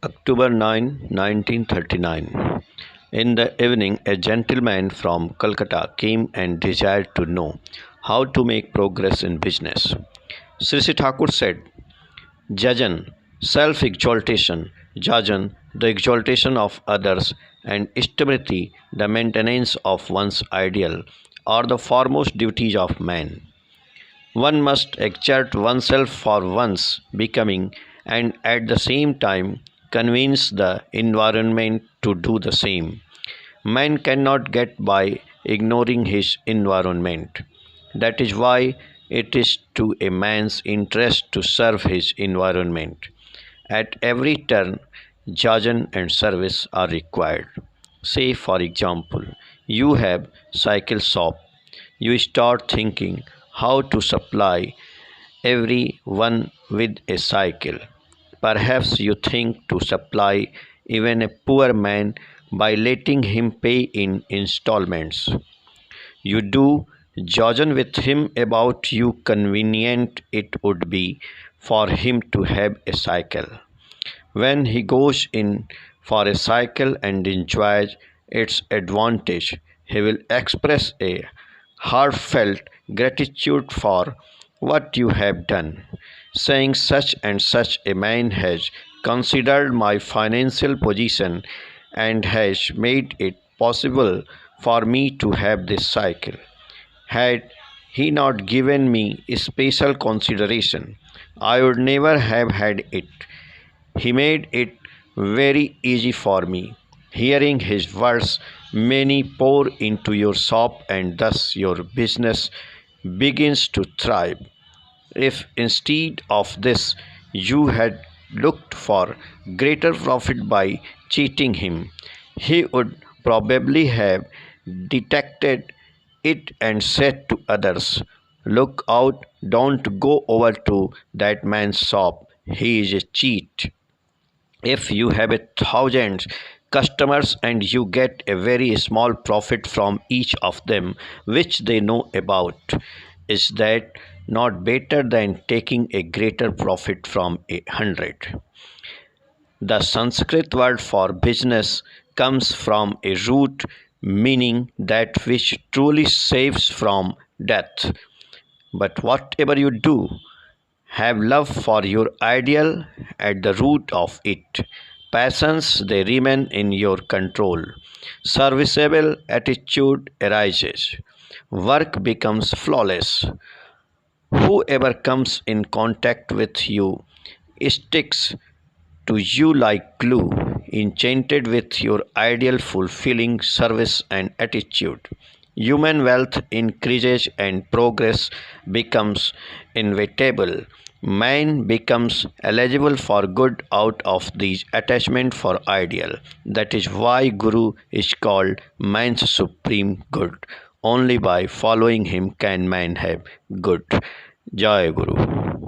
October 9, 1939. In the evening, a gentleman from Calcutta came and desired to know how to make progress in business. Sri Thakur said, Jajan, self exaltation, Jajan, the exaltation of others, and stability, the maintenance of one's ideal, are the foremost duties of man. One must exert oneself for one's becoming and at the same time convince the environment to do the same. Man cannot get by ignoring his environment. That is why it is to a man's interest to serve his environment. At every turn, judgment and service are required. Say, for example, you have cycle shop. You start thinking how to supply everyone with a cycle. Perhaps you think to supply even a poor man by letting him pay in installments. You do jargon with him about how convenient it would be for him to have a cycle. When he goes in for a cycle and enjoys its advantage, he will express a heartfelt gratitude for what you have done, saying such and such a man has considered my financial position and has made it possible for me to have this cycle. Had he not given me special consideration, I would never have had it. He made it very easy for me. Hearing his words, many pour into your shop, and thus your business begins to thrive. If instead of this you had looked for greater profit by cheating him, he would probably have detected it and said to others, Look out, don't go over to that man's shop, he is a cheat. If you have 1,000 customers and you get a very small profit from each of them, which they know about, is that not better than taking a greater profit from 100? The Sanskrit word for business comes from a root meaning that which truly saves from death. But whatever you do, have love for your ideal at the root of it. Passions, they remain in your control. Serviceable attitude arises. Work becomes flawless. Whoever comes in contact with you sticks to you like glue, enchanted with your ideal fulfilling service and attitude. Human wealth increases and progress becomes inevitable. Man becomes eligible for good out of these attachment for ideal. That is why Guru is called man's supreme good. Only by following him can man have good. Jai Guru.